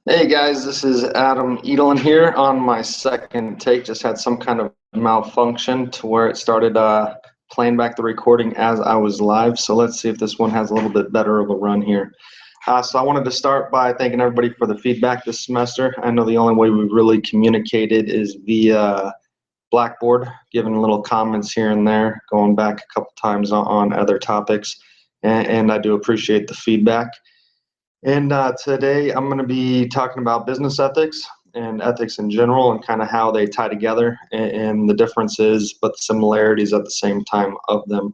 Hey guys, this is Adam Edelin here on my second take. Just had some kind of malfunction to where it started playing back the recording as I was live. So let's see if this one has a little bit better of a run here. So I wanted to start by thanking everybody for the feedback this semester. I know the only way we really communicated is via Blackboard, giving little comments here and there, going back a couple times on other topics. And I do appreciate the feedback. And today I'm going to be talking about business ethics and ethics in general and kind of how they tie together and the differences, but the similarities at the same time of them.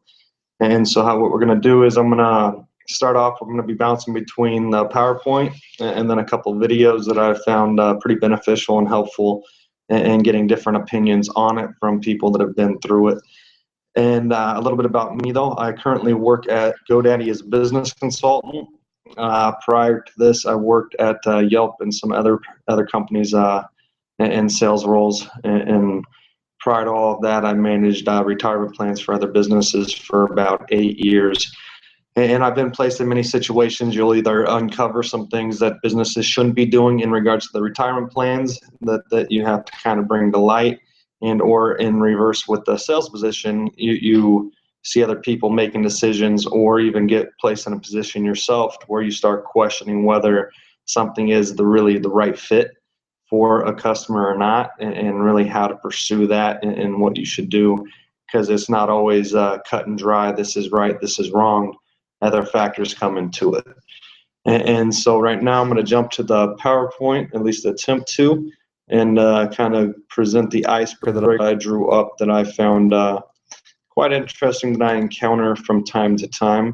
And so what we're going to do is I'm going to start off, we're going to be bouncing between the PowerPoint and then a couple of videos that I found pretty beneficial and helpful and getting different opinions on it from people that have been through it. And a little bit about me though, I currently work at GoDaddy as a business consultant. Prior to this, I worked at Yelp and some other companies in sales roles. And prior to all of that, I managed retirement plans for other businesses for about 8 years. And I've been placed in many situations. You'll either uncover some things that businesses shouldn't be doing in regards to the retirement plans that you have to kind of bring to light, and or in reverse with the sales position, you see other people making decisions or even get placed in a position yourself where you start questioning whether something is really the right fit for a customer or not, and really how to pursue that and what you should do, because it's not always cut and dry, this is right, this is wrong. Other factors come into it. And so right now I'm going to jump to the PowerPoint, at least attempt to, and kind of present the icebreaker that I drew up that I found quite interesting that I encounter from time to time.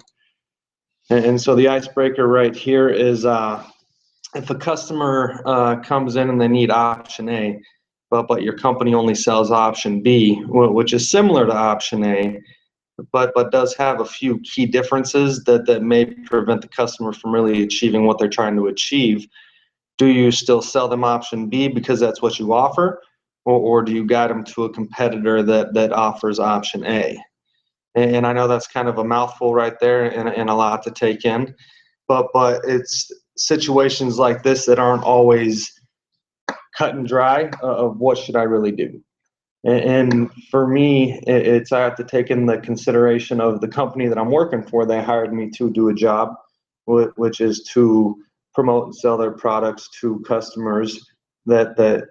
And so the icebreaker right here is if a customer comes in and they need option A, but your company only sells option B, which is similar to option A, but does have a few key differences that may prevent the customer from really achieving what they're trying to achieve. Do you still sell them option B because that's what you offer, or do you guide them to a competitor that offers option A? And I know that's kind of a mouthful right there and a lot to take in, but it's situations like this that aren't always cut and dry of what should I really do. And for me, it's I have to take in the consideration of the company that I'm working for. They hired me to do a job, which is to promote and sell their products to customers that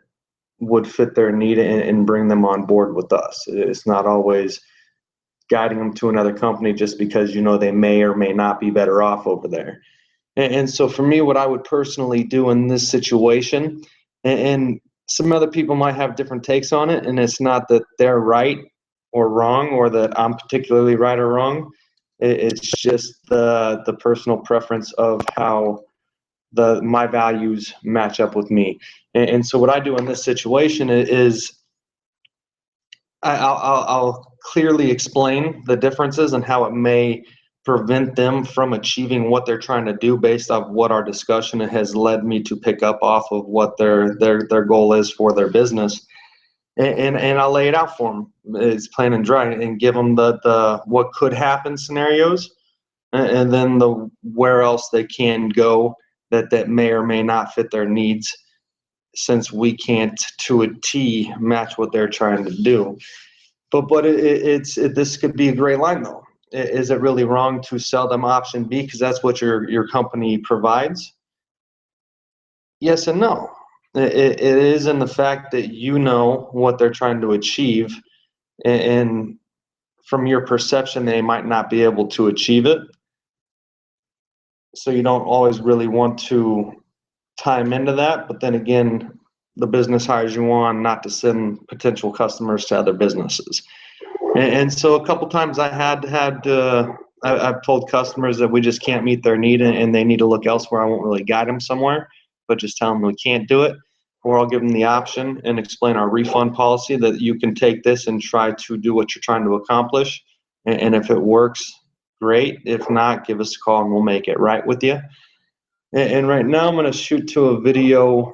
would fit their need and bring them on board with us. It's not always guiding them to another company just because they may or may not be better off over there. And so for me, what I would personally do in this situation, and some other people might have different takes on it, and it's not that they're right or wrong or that I'm particularly right or wrong. It's just the personal preference of how my values match up with me. And so what I do in this situation is I'll clearly explain the differences and how it may prevent them from achieving what they're trying to do based off what our discussion has led me to pick up off of what their goal is for their business. And I'll lay it out for them. It's plain and dry, and give them the what could happen scenarios, and then the where else they can go that may or may not fit their needs, since we can't to a T match what they're trying to do. But this could be a great line though. Is it really wrong to sell them option B because that's what your company provides? Yes and no. It is in the fact that you know what they're trying to achieve, and from your perception, they might not be able to achieve it. So you don't always really want to time into that. But then again, the business hires you on not to send potential customers to other businesses. And so a couple times I've told customers that we just can't meet their need and they need to look elsewhere. I won't really guide them somewhere, but just tell them we can't do it. Or I'll give them the option and explain our refund policy that you can take this and try to do what you're trying to accomplish. And if it works, great. If not, give us a call and we'll make it right with you. And right now I'm going to shoot to a video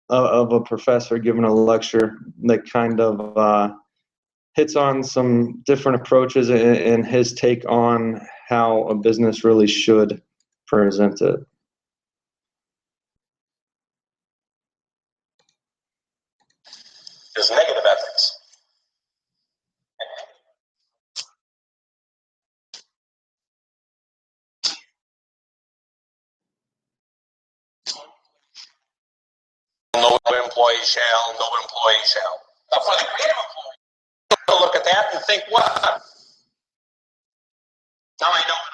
of a professor giving a lecture that kind of hits on some different approaches and his take on how a business really should present it. is negative ethics. No employee shall, no employee shall. Now for the creative employee, look at that and think, what? Now I know what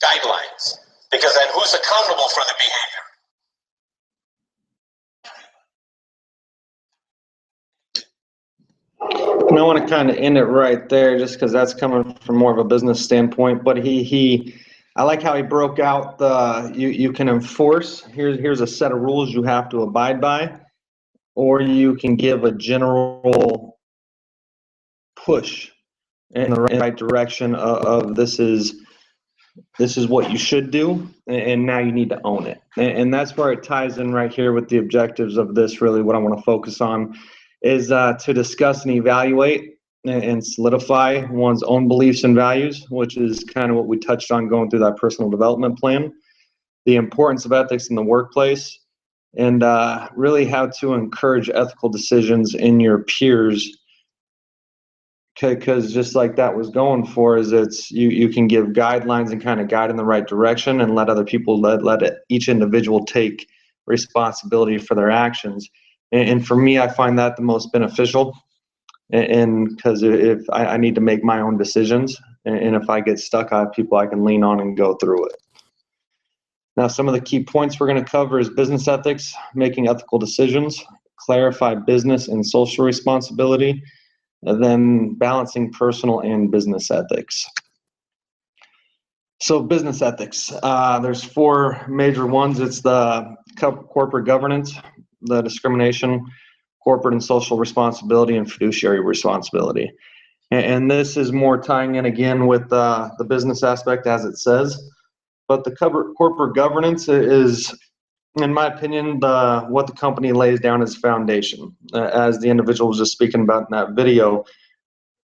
guidelines. Because then who's accountable for the behavior? And I want to kind of end it right there, just because that's coming from more of a business standpoint. But I like how he broke out the you can enforce. Here's a set of rules you have to abide by, or you can give a general push in the right direction of this is what you should do, and now you need to own it. And that's where it ties in right here with the objectives of this. Really what I want to focus on is to discuss and evaluate and solidify one's own beliefs and values, which is kind of what we touched on going through that personal development plan, the importance of ethics in the workplace, and really how to encourage ethical decisions in your peers. Because just like that was going for, is it's you can give guidelines and kind of guide in the right direction, and let other people let each individual take responsibility for their actions. And for me, I find that the most beneficial. And because if I need to make my own decisions, and if I get stuck, I have people I can lean on and go through it. Now, some of the key points we're going to cover is business ethics, making ethical decisions, clarify business and social responsibility, and then balancing personal and business ethics. So business ethics, there's four major ones. It's the corporate governance, the discrimination, corporate and social responsibility, and fiduciary responsibility. And this is more tying in again with the business aspect, as it says. But the corporate governance is, in my opinion, what the company lays down as foundation. As the individual was just speaking about in that video,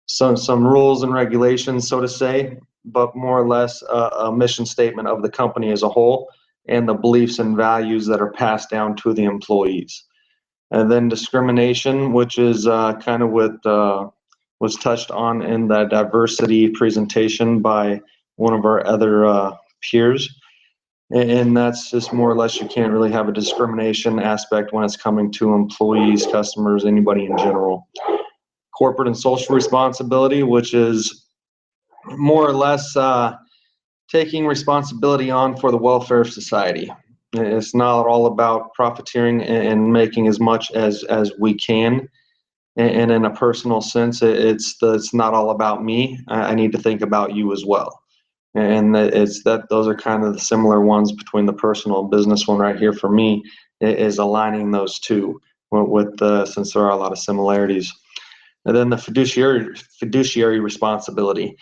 some rules and regulations, so to say, but more or less a mission statement of the company as a whole, and the beliefs and values that are passed down to the employees. And then discrimination, which is kind of what was touched on in the diversity presentation by one of our other peers. And that's just more or less, you can't really have a discrimination aspect when it's coming to employees, customers, anybody in general. Corporate and social responsibility, which is more or less taking responsibility on for the welfare of society. It's not all about profiteering and making as much as we can. And in a personal sense, it's not all about me. I need to think about you as well. And it's that those are kind of the similar ones between the personal and business one right here for me, is aligning those two with since there are a lot of similarities. And then the fiduciary responsibility,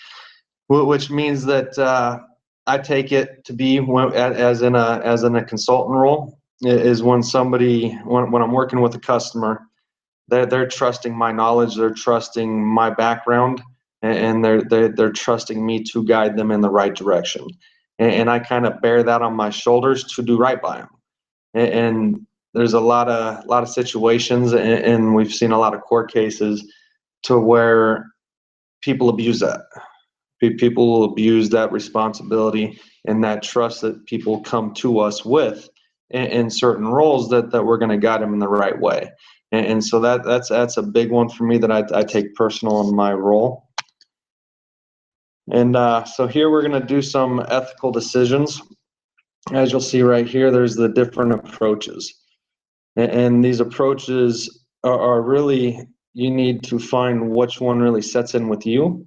which means that I take it to be as in a consultant role, is when I'm working with a customer, they're trusting my knowledge, they're trusting my background, and they're trusting me to guide them in the right direction. And I kind of bear that on my shoulders to do right by them. And there's a lot of situations, and we've seen a lot of court cases to where people abuse that. People will abuse that responsibility and that trust that people come to us with in certain roles that we're going to guide them in the right way. And so that's a big one for me that I take personal in my role. And so here we're going to do some ethical decisions. As you'll see right here, there's the different approaches. And these approaches are really, you need to find which one really sets in with you,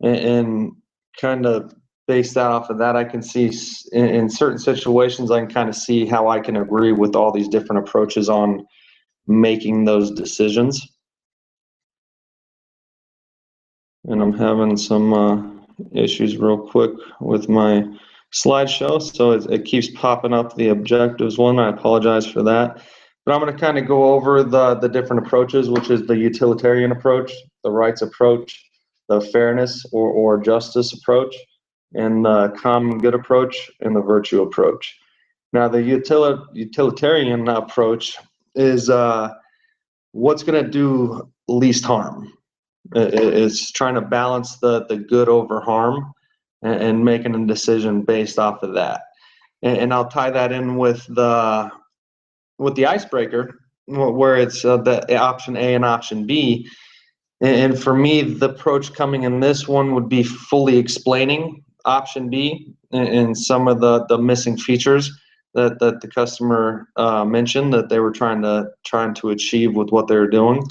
and kind of based off of that, I can see in certain situations, I can kind of see how I can agree with all these different approaches on making those decisions. And I'm having some issues real quick with my slideshow, so it keeps popping up the objectives one. I apologize for that. But I'm going to kind of go over the different approaches, which is the utilitarian approach, the rights approach, the fairness or justice approach, and the common good approach, and the virtue approach. Now, the utilitarian approach is what's going to do least harm. It's trying to balance the good over harm and making a decision based off of that. And I'll tie that in with the icebreaker, where it's the option A and option B. And for me, the approach coming in this one would be fully explaining option B and some of the missing features that the customer mentioned that they were trying to achieve with what they were doing,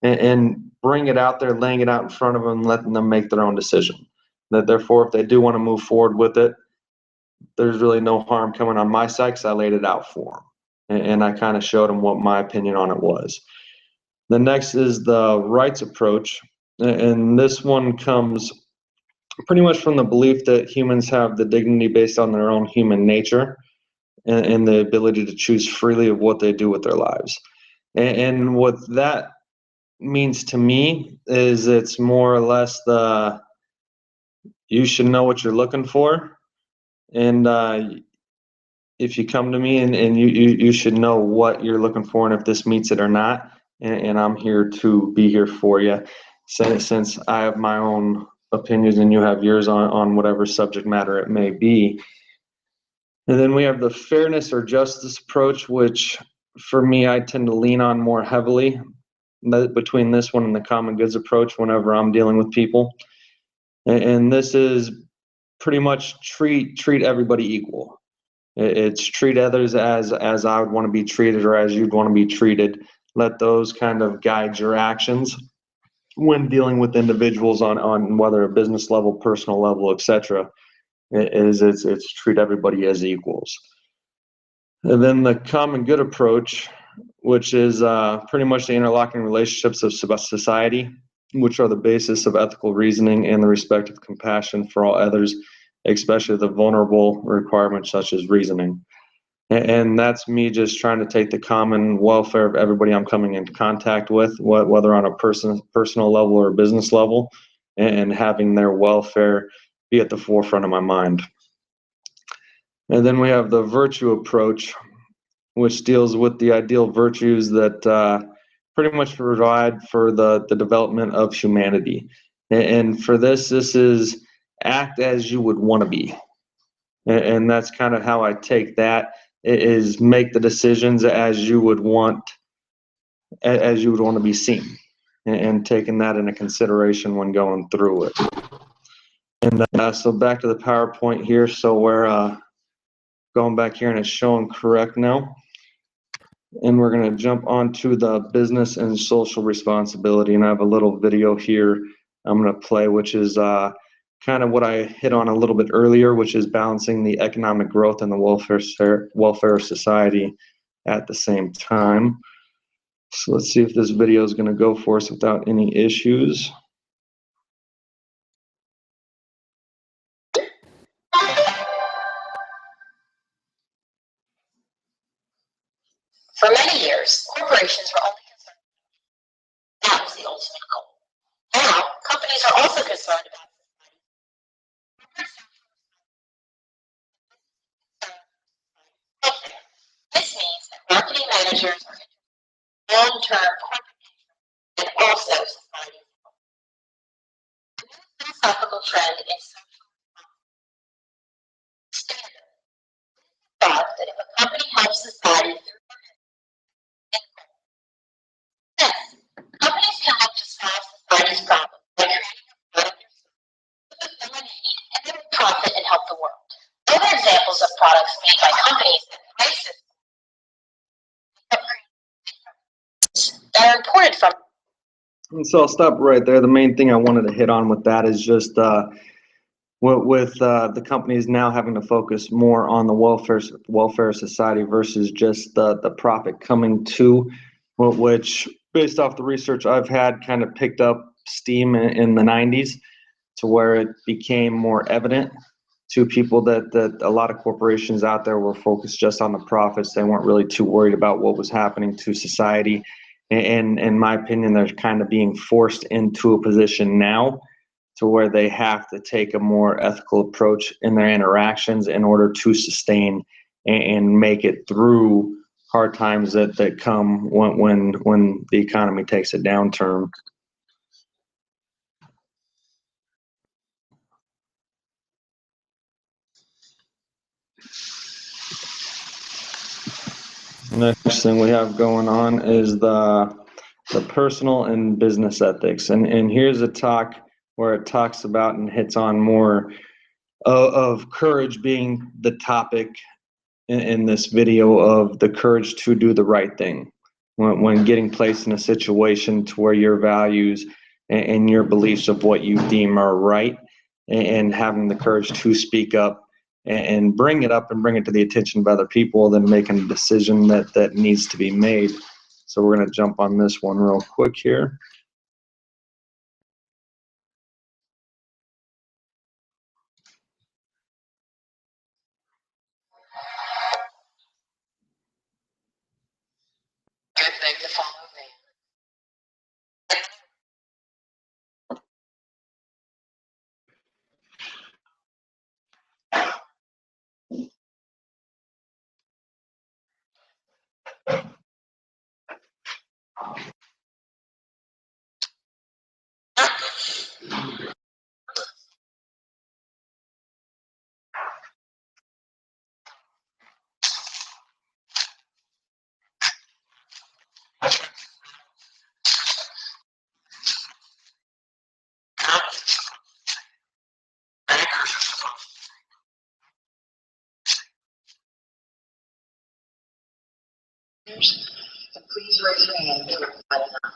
and bring it out there, laying it out in front of them, letting them make their own decision. That therefore, if they do want to move forward with it, there's really no harm coming on my side because I laid it out for them, and I kind of showed them what my opinion on it was. The next is the rights approach, and this one comes pretty much from the belief that humans have the dignity based on their own human nature and the ability to choose freely of what they do with their lives. And what that means to me is it's more or less you should know what you're looking for, and if you come to me and you should know what you're looking for and if this meets it or not, and I'm here to be here for you since I have my own opinions and you have yours on whatever subject matter it may be. And then we have the fairness or justice approach, which for me I tend to lean on more heavily between this one and the common goods approach whenever I'm dealing with people. And this is pretty much treat everybody equal. It's treat others as I would want to be treated or as you'd want to be treated. Let those kind of guide your actions when dealing with individuals on whether a business level, personal level, etc. It's treat everybody as equals. And then the common good approach, which is pretty much the interlocking relationships of society, which are the basis of ethical reasoning and the respect of compassion for all others, especially the vulnerable requirements such as reasoning. And that's me just trying to take the common welfare of everybody I'm coming into contact with, whether on a personal level or a business level, and having their welfare be at the forefront of my mind. And then we have the virtue approach, which deals with the ideal virtues that pretty much provide for the development of humanity. And for this is act as you would want to be. And that's kind of how I take that, is make the decisions as you would want to be seen, and taking that into consideration when going through it. And so back to the PowerPoint here. So we're going back here and it's showing correct now. And we're going to jump onto the business and social responsibility. And I have a little video here I'm going to play, which is kind of what I hit on a little bit earlier, which is balancing the economic growth and the welfare of society at the same time. So let's see if this video is going to go for us without any issues. For many years, corporations were only concerned. That was the ultimate goal. Now, companies are also concerned about society. This means that marketing managers are interested in long-term corporate interest and also society. The new philosophical trend in social standard thought that if a company helps society through yes, companies can look to solve society's problems by creating a product or service with a need and then profit and help the world. Other examples of products made by companies that prices that are imported from. And so I'll stop right there. The main thing I wanted to hit on with that is just with the companies now having to focus more on the welfare of society versus just the profit coming to, which based off the research I've had kind of picked up steam in the 90s to where it became more evident to people that a lot of corporations out there were focused just on the profits. They weren't really too worried about what was happening to society. And in my opinion, they're kind of being forced into a position now to where they have to take a more ethical approach in their interactions in order to sustain and make it through hard times that come when the economy takes a downturn. Next thing we have going on is the personal and business ethics. And here's a talk where it talks about and hits on more of courage being the topic in this video, of the courage to do the right thing when getting placed in a situation to where your values and your beliefs of what you deem are right, and having the courage to speak up and bring it up and bring it to the attention of other people, then making a decision that needs to be made. So we're going to jump on this one real quick here. Good thing to follow me. Please raise your hand if you're enough.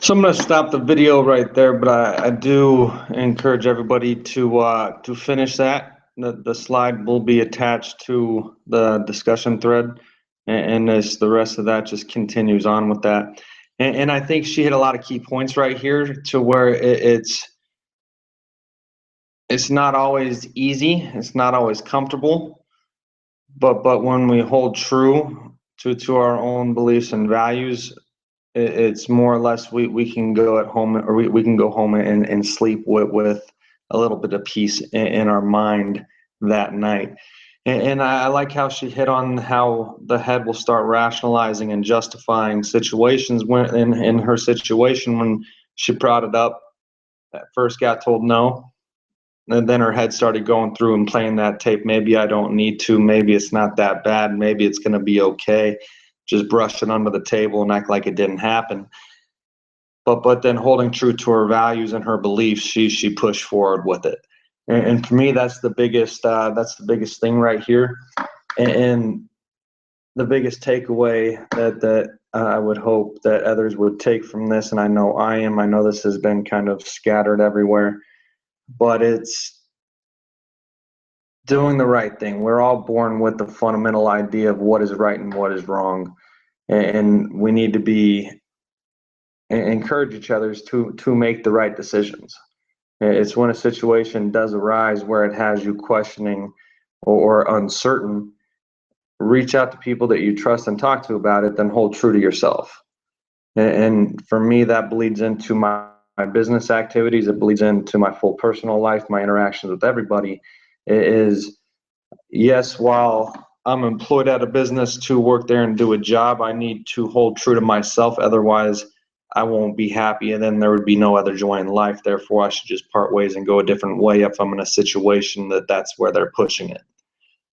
So I'm going to stop the video right there, but I do encourage everybody to finish that. The slide will be attached to the discussion thread, and as the rest of that just continues on with that. And I think she hit a lot of key points right here to where it's not always easy, it's not always comfortable, but when we hold true to our own beliefs and values, it's more or less we can go at home, or we can go home and sleep with a little bit of peace in our mind that night. And I like how she hit on how the head will start rationalizing and justifying situations when in her situation when she brought it up, at first got told no, and then her head started going through and playing that tape. Maybe I don't need to, maybe it's not that bad, maybe it's going to be okay. Just brush it under the table and act like it didn't happen. But then holding true to her values and her beliefs, she pushed forward with it. And for me, that's the biggest thing right here. And the biggest takeaway that I would hope that others would take from this, and I know this has been kind of scattered everywhere, but it's doing the right thing. We're all born with the fundamental idea of what is right and what is wrong, and we need to encourage each other to make the right decisions. It's when a situation does arise where it has you questioning or uncertain, reach out to people that you trust and talk to about it, then hold true to yourself. And for me, that bleeds into my business activities. It bleeds into my full personal life, my interactions with everybody. It is, yes, while I'm employed at a business to work there and do a job, I need to hold true to myself. Otherwise, I won't be happy, and then there would be no other joy in life. Therefore, I should just part ways and go a different way if I'm in a situation that's where they're pushing it.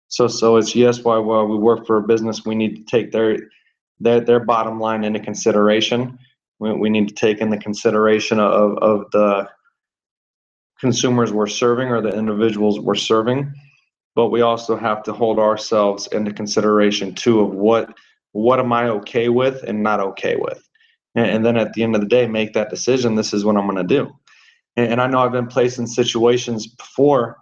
So it's, yes, while we work for a business, we need to take their bottom line into consideration. We need to take into consideration of the consumers we're serving or the individuals we're serving, but we also have to hold ourselves into consideration too of what am I okay with and not okay with. And then at the end of the day, make that decision. This is what I'm going to do. And I know I've been placed in situations before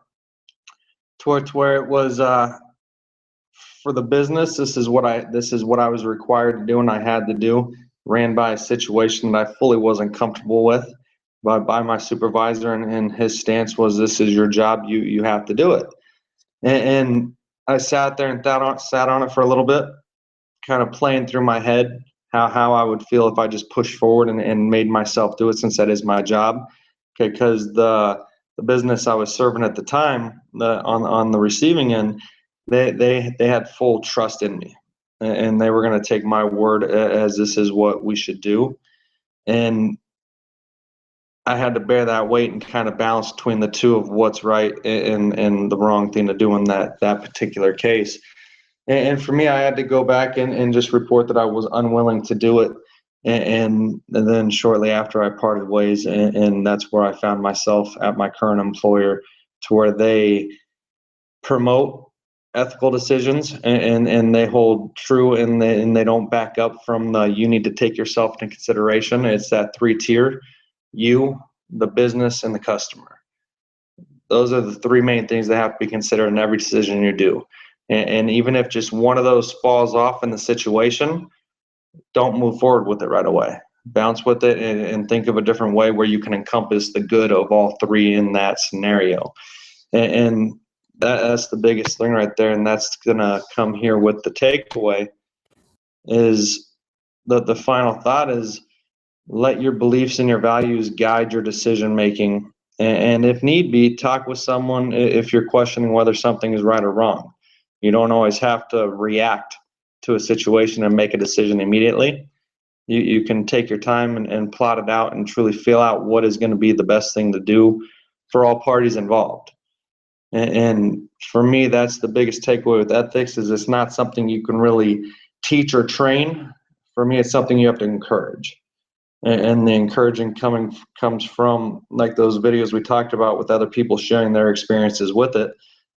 to where it was for the business. This is what I was required to do, and I had to do. Ran by a situation that I fully wasn't comfortable with, by my supervisor, and his stance was, "This is your job. You have to do it." And I sat there and sat on it for a little bit, kind of playing through my head how I would feel if I just pushed forward and made myself do it, since that is my job. Okay, because the business I was serving at the time, on the receiving end, they had full trust in me, and they were going to take my word as this is what we should do. And I had to bear that weight and kind of balance between the two of what's right and the wrong thing to do in that particular case. And for me, I had to go back and just report that I was unwilling to do it. And then shortly after, I parted ways, and that's where I found myself at my current employer, to where they promote ethical decisions, and they hold true, and they don't back up from the you need to take yourself into consideration. It's that 3-tier: you, the business, and the customer. Those are the 3 main things that have to be considered in every decision you do. And even if just one of those falls off in the situation, don't move forward with it right away. Bounce with it and think of a different way where you can encompass the good of all 3 in that scenario. And that's the biggest thing right there. And that's going to come here with the takeaway, is the final thought is, let your beliefs and your values guide your decision making. And if need be, talk with someone if you're questioning whether something is right or wrong. You don't always have to react to a situation and make a decision immediately. You can take your time and plot it out and truly feel out what is going to be the best thing to do for all parties involved. And for me, that's the biggest takeaway with ethics, is it's not something you can really teach or train. For me, it's something you have to encourage. And the encouraging comes from, like, those videos we talked about with other people sharing their experiences with it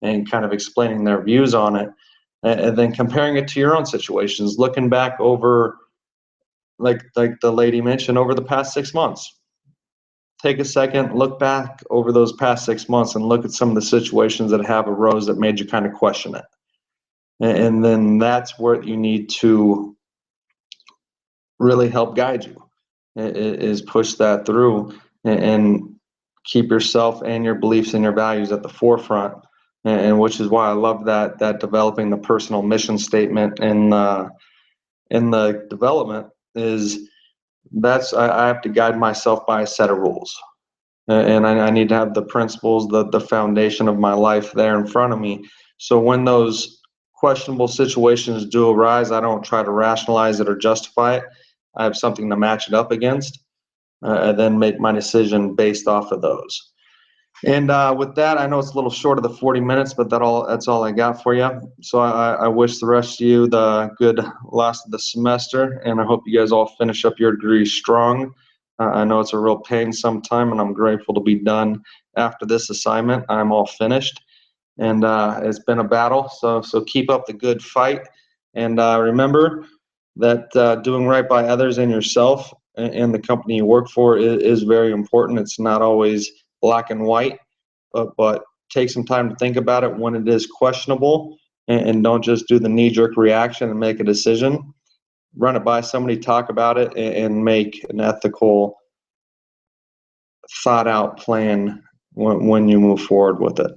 and kind of explaining their views on it, and then comparing it to your own situations, looking back over like the lady mentioned, over the past 6 months. Take a second, look back over those past 6 months and look at some of the situations that have arose that made you kind of question it. And then that's where you need to really help guide you, is push that through and keep yourself and your beliefs and your values at the forefront. And which is why I love that developing the personal mission statement in the development is I have to guide myself by a set of rules. And I need to have the principles, the foundation of my life there in front of me. So when those questionable situations do arise, I don't try to rationalize it or justify it. I have something to match it up against, and then make my decision based off of those. And with that, I know it's a little short of the 40 minutes, but that's all I got for you. So I wish the rest of you the good last of the semester, and I hope you guys all finish up your degree strong. I know it's a real pain sometime, and I'm grateful to be done after this assignment. I'm all finished, and it's been a battle. So keep up the good fight, and remember that doing right by others and yourself and the company you work for is very important. It's not always black and white, but take some time to think about it when it is questionable, and don't just do the knee-jerk reaction and make a decision. Run it by somebody, talk about it, and make an ethical, thought-out plan when you move forward with it.